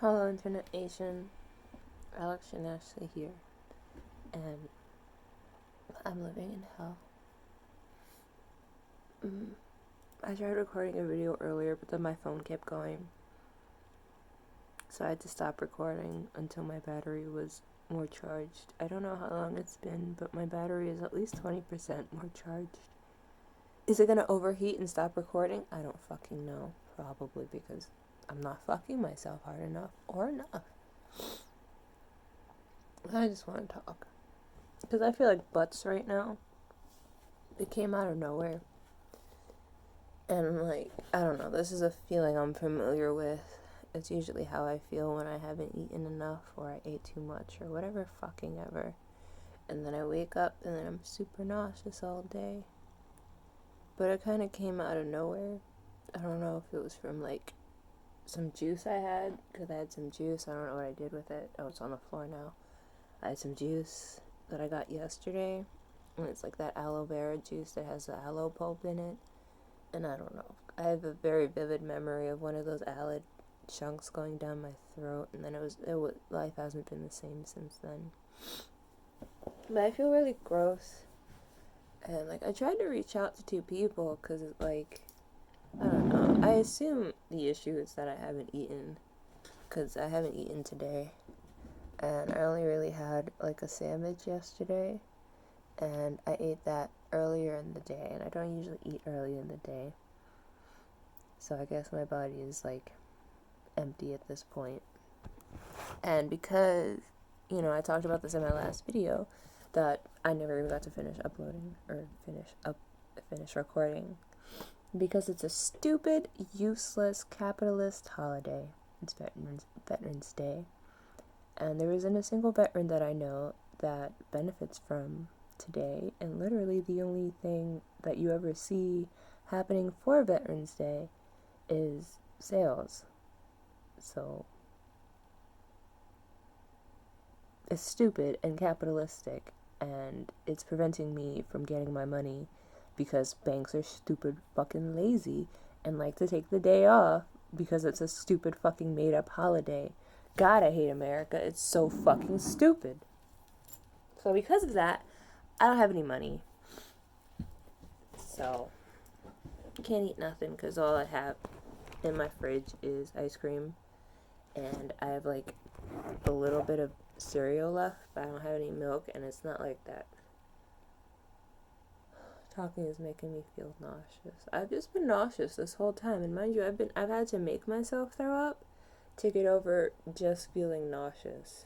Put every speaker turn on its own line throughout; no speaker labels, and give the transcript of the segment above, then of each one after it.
Hello, Internet Nation. Alex and Ashley here, and I'm living in hell. I tried recording a video earlier, but then my phone kept going, so I had to stop recording until my battery was more charged. I don't know how long it's been, but my battery is at least 20% more charged. Is it gonna overheat and stop recording? I don't fucking know. Probably because I'm not fucking myself hard enough or enough. I just want to talk. Because I feel like butts right now. It came out of nowhere. And, I don't know, this is a feeling I'm familiar with. It's usually how I feel when I haven't eaten enough or I ate too much or whatever fucking ever. And then I wake up and then I'm super nauseous all day. But it kind of came out of nowhere. I don't know if it was from, some juice I had, because I had some juice. I don't know what I did with it. Oh, it's on the floor now. I had some juice that I got yesterday. And it's like that aloe vera juice that has the aloe pulp in it. And I don't know. I have a very vivid memory of one of those aloe chunks going down my throat, and then life hasn't been the same since then. But I feel really gross, and I tried to reach out to two people because I don't know. I assume the issue is that I haven't eaten, because I haven't eaten today, and I only really had a sandwich yesterday, and I ate that earlier in the day, and I don't usually eat early in the day. So I guess my body is empty at this point. And because, I talked about this in my last video, that I never even got to finish uploading or finish recording because it's a stupid, useless, capitalist holiday. It's Veterans Day. And there isn't a single veteran that I know that benefits from today, and literally the only thing that you ever see happening for Veterans Day is sales. So it's stupid and capitalistic, and it's preventing me from getting my money because banks are stupid fucking lazy and like to take the day off because it's a stupid fucking made up holiday. God, I hate America. It's so fucking stupid. So because of that, I don't have any money. So I can't eat nothing because all I have in my fridge is ice cream, and I have a little bit of cereal left, but I don't have any milk, and it's not like that. Talking is making me feel nauseous. I've just been nauseous this whole time, and mind you, I've had to make myself throw up to get over just feeling nauseous.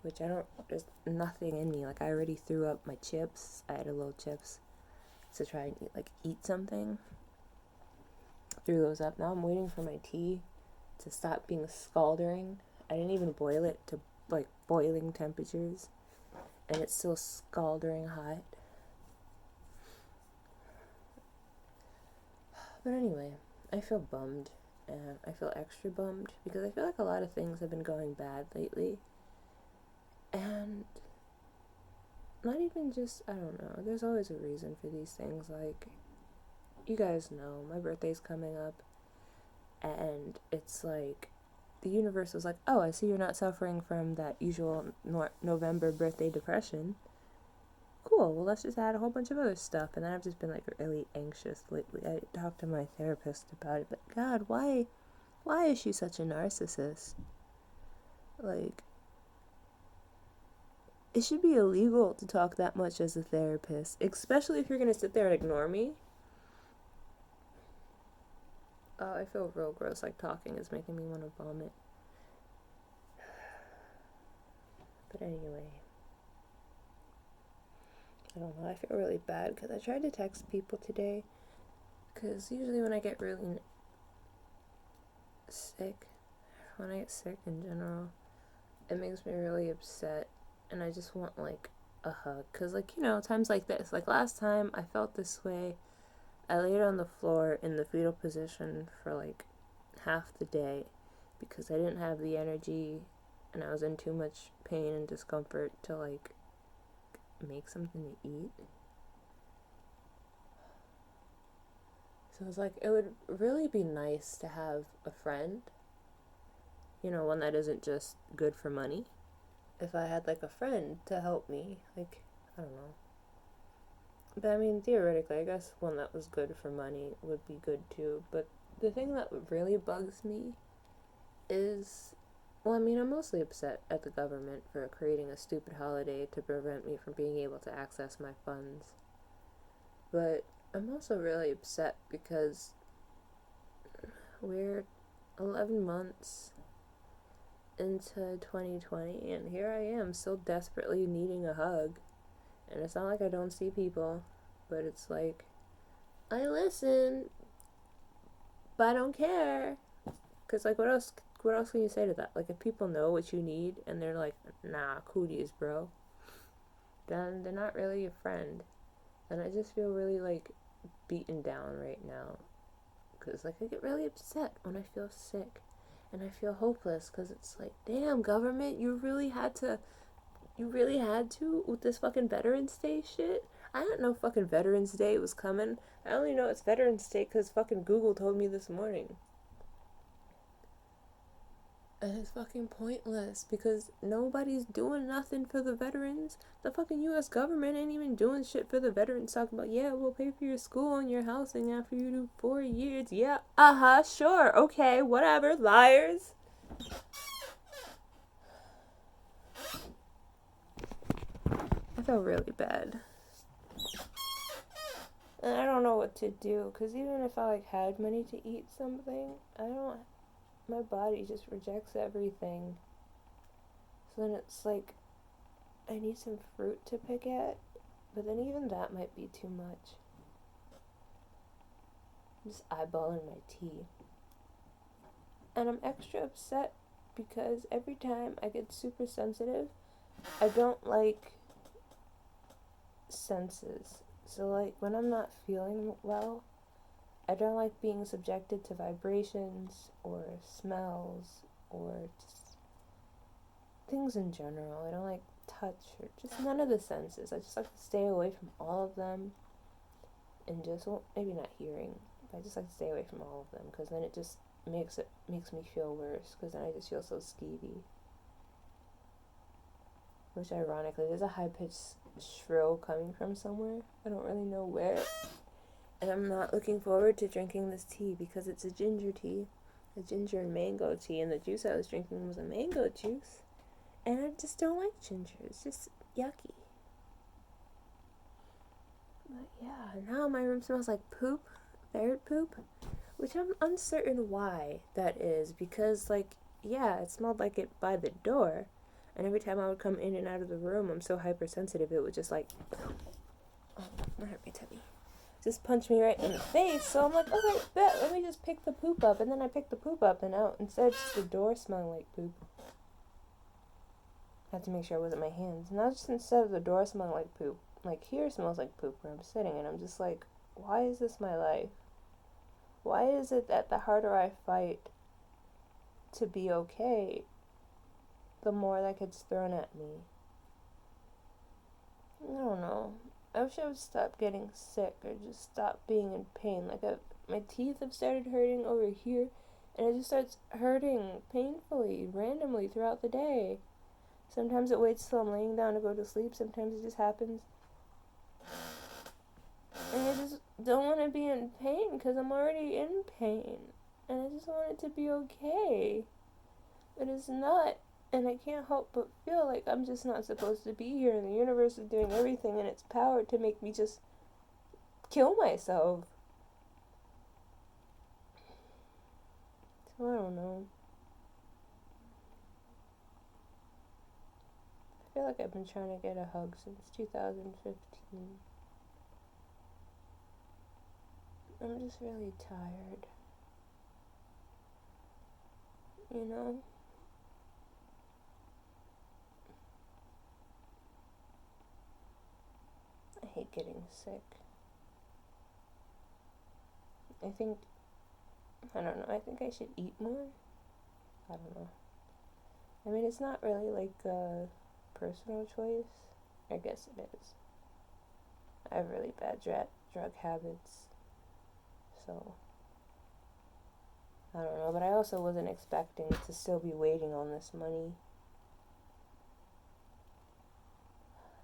Which there's nothing in me. I already threw up my chips. I had a little chips to try and eat something. Threw those up. Now I'm waiting for my tea to stop being scalding. I didn't even boil it to boiling temperatures, and it's still scalding hot. But anyway, I feel bummed, and I feel extra bummed because I feel like a lot of things have been going bad lately, and not even just, I don't know, there's always a reason for these things. You guys know, my birthday's coming up, and it's the universe was like, oh, I see you're not suffering from that usual November birthday depression. Cool, well, let's just add a whole bunch of other stuff. And then I've just been really anxious lately. I talked to my therapist about it, but God, why is she such a narcissist? It should be illegal to talk that much as a therapist, especially if you're gonna sit there and ignore me. Oh, I feel real gross. Talking is making me want to vomit. But anyway, I don't know. I feel really bad because I tried to text people today. Because usually when I get really sick, when I get sick in general, it makes me really upset. And I just want a hug. Because times like this, last time I felt this way, I laid on the floor in the fetal position for half the day because I didn't have the energy and I was in too much pain and discomfort to make something to eat. So it was it would really be nice to have a friend one that isn't just good for money. If I had like a friend to help me, like, I don't know. But I mean, theoretically, I guess one that was good for money would be good too. But the thing that really bugs me is, well, I mean, I'm mostly upset at the government for creating a stupid holiday to prevent me from being able to access my funds. But I'm also really upset because we're 11 months into 2020 and here I am still desperately needing a hug. And it's not like I don't see people, but it's like, I listen, but I don't care. Because, like, what else can you say to that? Like, if people know what you need and they're like, nah, cooties, bro, then they're not really your friend. And I just feel really, like, beaten down right now. Because, like, I get really upset when I feel sick. And I feel hopeless because it's like, damn, government, you really had to with this fucking Veterans Day shit. I didn't know fucking Veterans Day was coming. I only know it's Veterans Day because fucking Google told me this morning. And it's fucking pointless because nobody's doing nothing for the veterans. The fucking US government ain't even doing shit for the veterans. Talking about, yeah, we'll pay for your school and your housing after you do 4 years. Yeah, sure, okay, whatever, liars. I feel really bad. And I don't know what to do because even if I like had money to eat something, my body just rejects everything. So then it's like, I need some fruit to pick at, but then even that might be too much. I'm just eyeballing my tea. And I'm extra upset because every time I get super sensitive, I don't like senses. So, like, when I'm not feeling well, I don't like being subjected to vibrations or smells or just things in general. I don't like touch or just none of the senses. I just like to stay away from all of them and just, well, maybe not hearing, but I just like to stay away from all of them because then it just makes me feel worse because then I just feel so skeevy. Which ironically, there's a high-pitched shrill coming from somewhere. I don't really know where. And I'm not looking forward to drinking this tea because it's a ginger tea. A ginger and mango tea, and the juice I was drinking was a mango juice. And I just don't like ginger. It's just yucky. But yeah, now my room smells like poop. Ferret poop. Which I'm uncertain why that is. Because, like, yeah, it smelled like it by the door. And every time I would come in and out of the room, I'm so hypersensitive, it would just like, oh, that hurt my tummy. Just punch me right in the face. So I'm like, okay, bet, let me just pick the poop up. And then I picked the poop up and out. Instead, just the door smelling like poop. I had to make sure it wasn't my hands. Now just instead of the door smelling like poop, like here smells like poop where I'm sitting. And I'm just like, why is this my life? Why is it that the harder I fight to be okay, the more that gets thrown at me? I don't know. I wish I would stop getting sick or just stop being in pain. Like, my teeth have started hurting over here, and it just starts hurting painfully, randomly throughout the day. Sometimes it waits till I'm laying down to go to sleep. Sometimes it just happens. And I just don't want to be in pain because I'm already in pain. And I just want it to be okay. But it's not. And I can't help but feel like I'm just not supposed to be here, and the universe is doing everything in its power to make me just kill myself. So I don't know. I feel like I've been trying to get a hug since 2015. I'm just really tired. You know? I hate getting sick. I don't know, I think I should eat more. I don't know. I mean, it's not really like a personal choice. I guess it is. I have really bad drug habits. So, I don't know, but I also wasn't expecting to still be waiting on this money.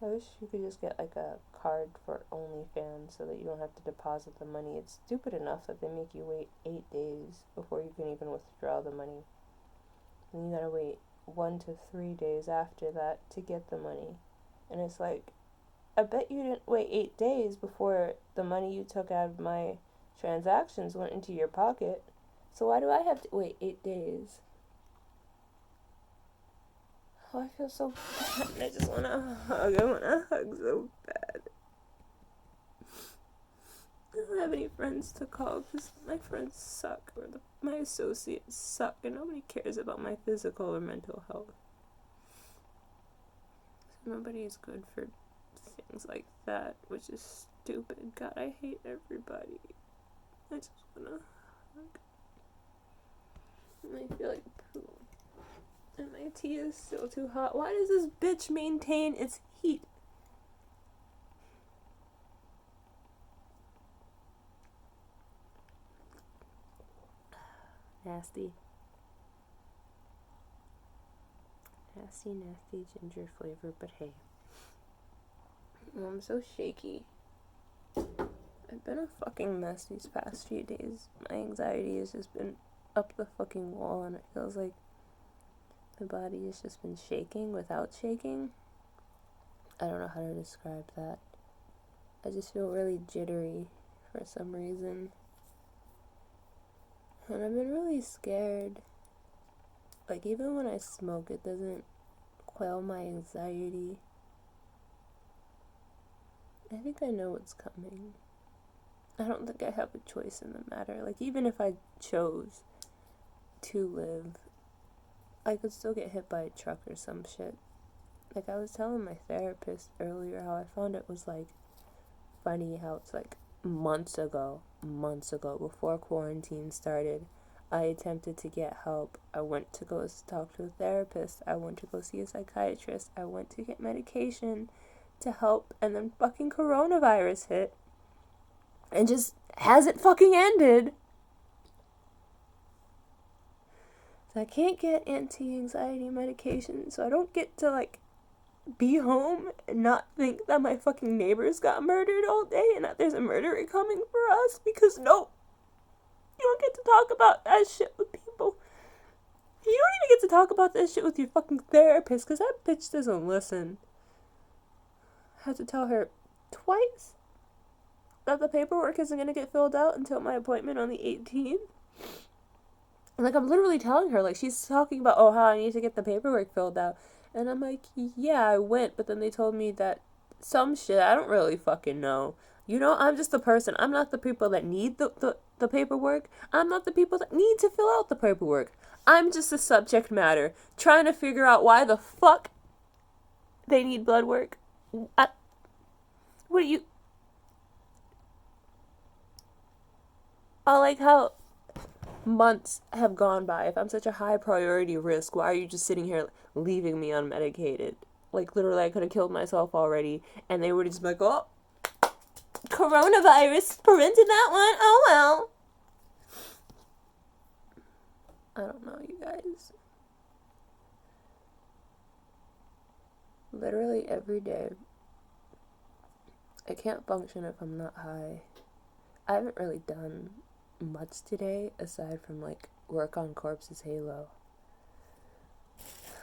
I wish you could just get like a card for OnlyFans so that you don't have to deposit the money. It's stupid enough that they make you wait 8 days before you can even withdraw the money. And you gotta wait 1 to 3 days after that to get the money. And it's like, I bet you didn't wait 8 days before the money you took out of my transactions went into your pocket. So why do I have to wait 8 days? Oh, I feel so bad. I just want to hug. I want to hug so bad. I don't have any friends to call because my friends suck, or my associates suck, and nobody cares about my physical or mental health. So nobody's good for things like that, which is stupid. God, I hate everybody. I just want to hug. And I feel like poo. And my tea is still too hot. Why does this bitch maintain its heat? Nasty. Nasty, nasty ginger flavor, but hey. I'm so shaky. I've been a fucking mess these past few days. My anxiety has just been up the fucking wall, and it feels like my body has just been shaking without shaking. I don't know how to describe that. I just feel really jittery for some reason. And I've been really scared. Like, even when I smoke, it doesn't quell my anxiety. I think I know what's coming. I don't think I have a choice in the matter. Like, even if I chose to live, I could still get hit by a truck or some shit. Like, I was telling my therapist earlier how I found it was, like, funny how it's, like, months ago, before quarantine started, I attempted to get help. I went to go talk to a therapist. I went to go see a psychiatrist. I went to get medication to help, and then fucking coronavirus hit. And just hasn't fucking ended. So I can't get anti-anxiety medication, so I don't get to, like, be home and not think that my fucking neighbors got murdered all day and that there's a murderer coming for us, because no, you don't get to talk about that shit with people. You don't even get to talk about that shit with your fucking therapist, because that bitch doesn't listen. I had to tell her twice that the paperwork isn't going to get filled out until my appointment on the 18th. Like, I'm literally telling her, like, she's talking about, oh, how I need to get the paperwork filled out. And I'm like, yeah, I went, but then they told me that some shit, I don't really fucking know. You know, I'm just the person. I'm not the people that need the paperwork. I'm not the people that need to fill out the paperwork. I'm just the subject matter, trying to figure out why the fuck they need blood work. What do you... I like how months have gone by. If I'm such a high priority risk, why are you just sitting here leaving me unmedicated? Like, literally, I could have killed myself already, and they were just like, oh, coronavirus, prevented that one, oh well. I don't know, you guys. Literally every day, I can't function if I'm not high. I haven't really done much today aside from, like, work on Corpse's Halo.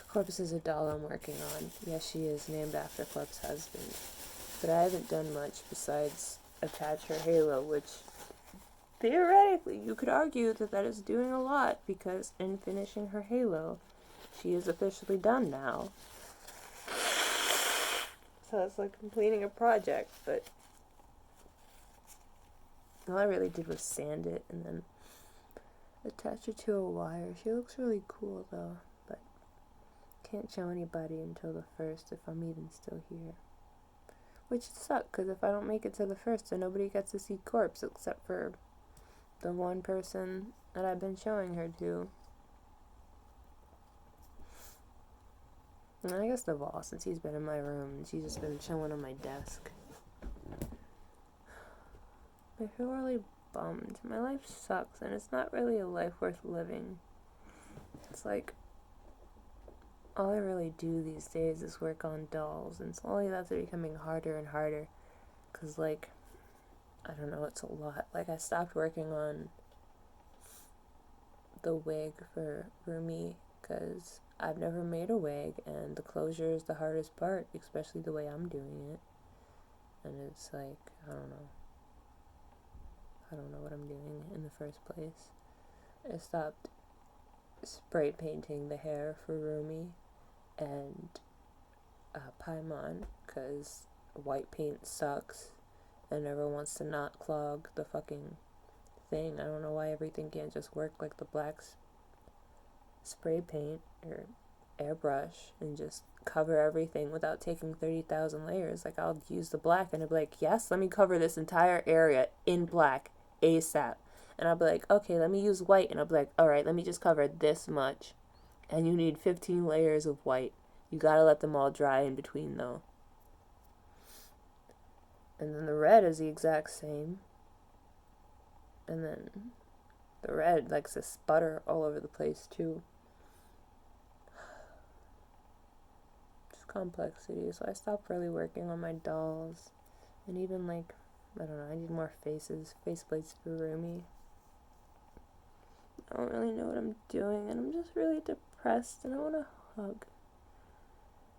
Corpse is a doll I'm working on. Yes, she is named after Corpse's husband. But I haven't done much besides attach her Halo, which theoretically you could argue that that is doing a lot, because in finishing her Halo, she is officially done now. So it's like completing a project, but all I really did was sand it and then attach it to a wire. She looks really cool though, but can't show anybody until the 1st if I'm even still here. Which sucks, because if I don't make it to the 1st, then nobody gets to see Corpse except for the one person that I've been showing her to. And I guess Naval, since he's been in my room, and she's just been chilling on my desk. I feel really bummed. My life sucks, and it's not really a life worth living. It's like, all I really do these days is work on dolls, and slowly that's becoming harder and harder. Because, like, I don't know, it's a lot. Like, I stopped working on the wig for Rumi because I've never made a wig, and the closure is the hardest part, especially the way I'm doing it. And it's like, I don't know what I'm doing in the first place. I stopped spray painting the hair for Rumi and Paimon because white paint sucks and everyone wants to not clog the fucking thing. I don't know why everything can't just work like the black spray paint or airbrush and just cover everything without taking 30,000 layers. Like, I'll use the black and I'll be like, yes, let me cover this entire area in black ASAP. And I'll be like, okay, let me use white. And I'll be like, all right, let me just cover this much. And you need 15 layers of white. You gotta let them all dry in between, though. And then the red is the exact same. And then the red likes to sputter all over the place, too. Just complexity. So I stopped really working on my dolls. And even, like, I don't know, I need more faceplates for Rumi. I don't really know what I'm doing, and I'm just really depressed, and I want to hug.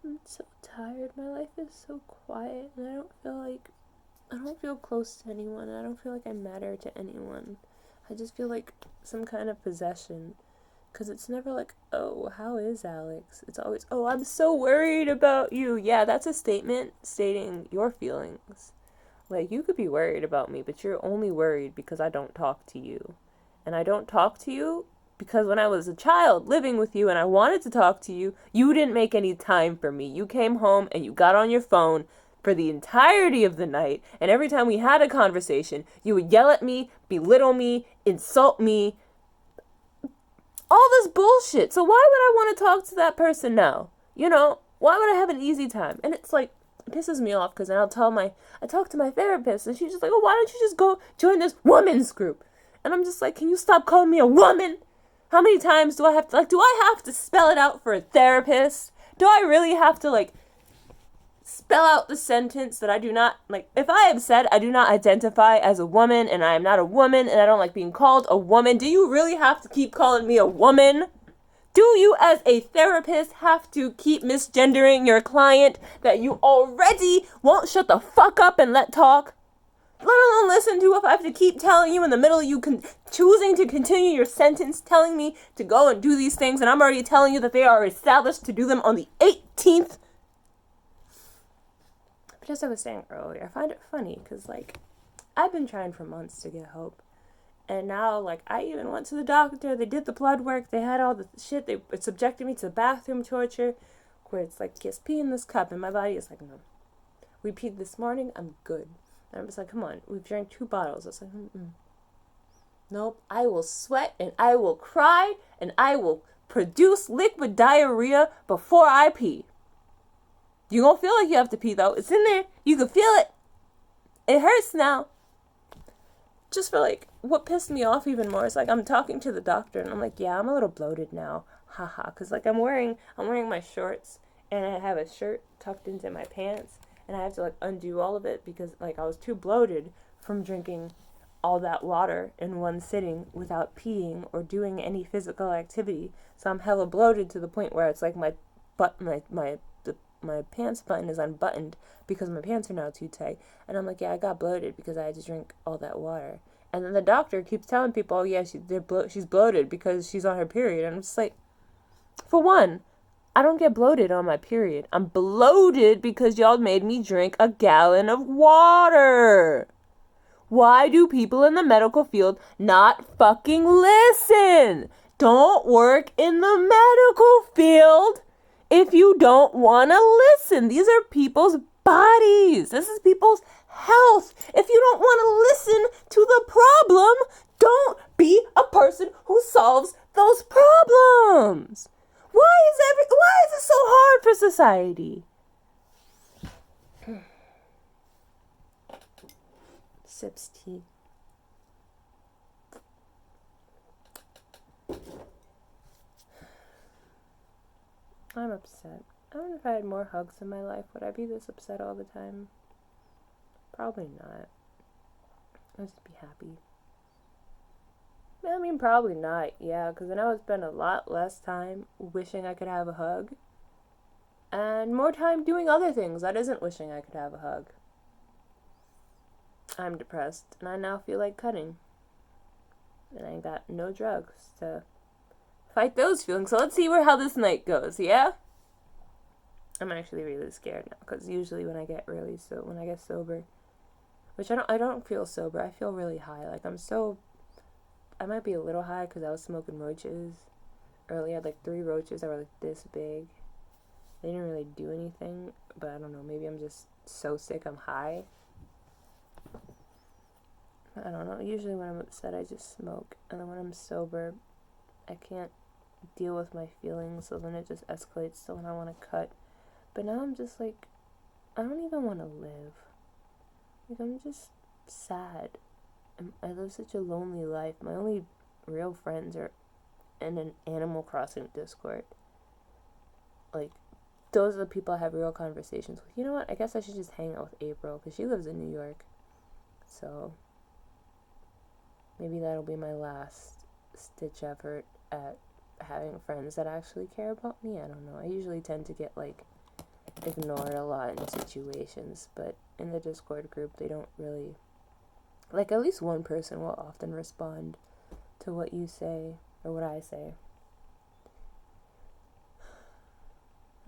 I'm so tired. My life is so quiet, and I don't feel close to anyone, and I don't feel like I matter to anyone. I just feel like some kind of possession, because it's never like, oh, how is Alex? It's always, oh, I'm so worried about you. Yeah, that's a statement stating your feelings. Like, you could be worried about me, but you're only worried because I don't talk to you. And I don't talk to you because when I was a child living with you and I wanted to talk to you, you didn't make any time for me. You came home and you got on your phone for the entirety of the night. And every time we had a conversation, you would yell at me, belittle me, insult me. All this bullshit. So why would I want to talk to that person now? You know, why would I have an easy time? And it's like, it pisses me off because then I talk to my therapist and she's just like, oh, why don't you just go join this women's group? And I'm just like, can you stop calling me a woman? How many times do I have to spell it out for a therapist? Do I really have to, spell out the sentence that I do not, if I have said I do not identify as a woman and I am not a woman and I don't like being called a woman, do you really have to keep calling me a woman? Do you as a therapist have to keep misgendering your client that you already won't shut the fuck up and let talk? Let alone listen to if I have to keep telling you in the middle of you choosing to continue your sentence, telling me to go and do these things, and I'm already telling you that they are established to do them on the 18th. But as I was saying earlier, I find it funny because, I've been trying for months to get hope. And now, I even went to the doctor, they did the blood work, they had all the shit, they subjected me to bathroom torture, where it's like, just pee in this cup, and my body is like, no. We peed this morning, I'm good. And I'm just like, come on, we've drank 2 bottles. It's like, nope, I will sweat, and I will cry, and I will produce liquid diarrhea before I pee. You gonna feel like you have to pee, though. It's in there. You can feel it. It hurts now. Just for, what pissed me off even more is, I'm talking to the doctor, and I'm like, yeah, I'm a little bloated now. Haha, because, I'm wearing my shorts, and I have a shirt tucked into my pants, and I have to, undo all of it because, I was too bloated from drinking all that water in one sitting without peeing or doing any physical activity. So I'm hella bloated to the point where it's like my pants button is unbuttoned because my pants are now too tight. And I'm like, yeah, I got bloated because I had to drink all that water. And then the doctor keeps telling people, oh, yeah, she's bloated because she's on her period. And I'm just like, for one, I don't get bloated on my period. I'm bloated because y'all made me drink a gallon of water. Why do people in the medical field not fucking listen? Don't work in the medical field if you don't want to listen. These are people's bodies. This is people's health. If you don't want to listen to the problem, don't be a person who solves those problems. Why is it so hard for society? Sips tea. I'm upset. I wonder if I had more hugs in my life, would I be this upset all the time? Probably not. I'd just be happy. I mean, probably not, yeah, because then I would spend a lot less time wishing I could have a hug and more time doing other things that isn't wishing I could have a hug. I'm depressed, and I now feel like cutting. And I got no drugs to fight those feelings. So let's see how this night goes, yeah? I'm actually really scared now, because usually when I get sober, which I don't feel sober, I feel really high. Like, I might be a little high because I was smoking roaches earlier. I had like 3 roaches that were like this big. They didn't really do anything, but I don't know, maybe I'm just so sick I'm high. I don't know. Usually when I'm upset, I just smoke. And then when I'm sober, I can't deal with my feelings, so then it just escalates to when I want to cut. But now I'm just like, I don't even want to live. Like, I'm just sad. I live such a lonely life. My only real friends are in an Animal Crossing Discord. Like, those are the people I have real conversations with. You know what? I guess I should just hang out with April, because she lives in New York. So maybe that'll be my last stitch effort at having friends that actually care about me. I don't know. I usually tend to get like ignored a lot in situations, but in the Discord group they don't really, like, at least one person will often respond to what you say or what I say.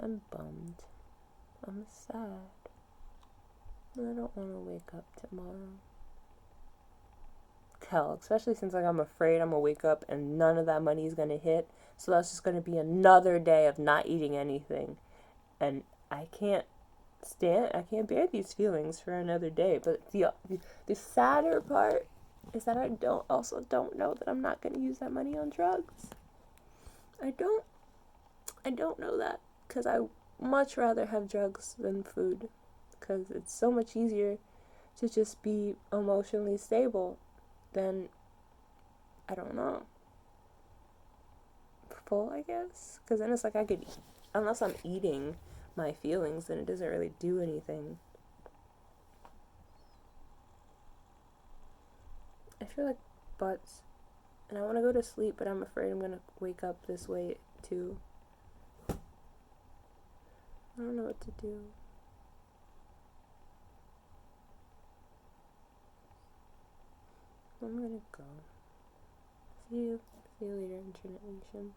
I'm bummed. I'm sad. I don't want to wake up tomorrow. Hell, especially since like I'm afraid I'm gonna wake up and none of that money is gonna hit. So that's just gonna be another day of not eating anything. And I can't bear these feelings for another day. But the sadder part is that I don't know that I'm not gonna use that money on drugs. I don't know that, because I much rather have drugs than food, because it's so much easier to just be emotionally stable than, I don't know, full, I guess. Because then it's like unless I'm eating my feelings, then it doesn't really do anything. I feel like butts, and I want to go to sleep, but I'm afraid I'm going to wake up this way too. I don't know what to do. I'm going to go. See you later, Internet Nation.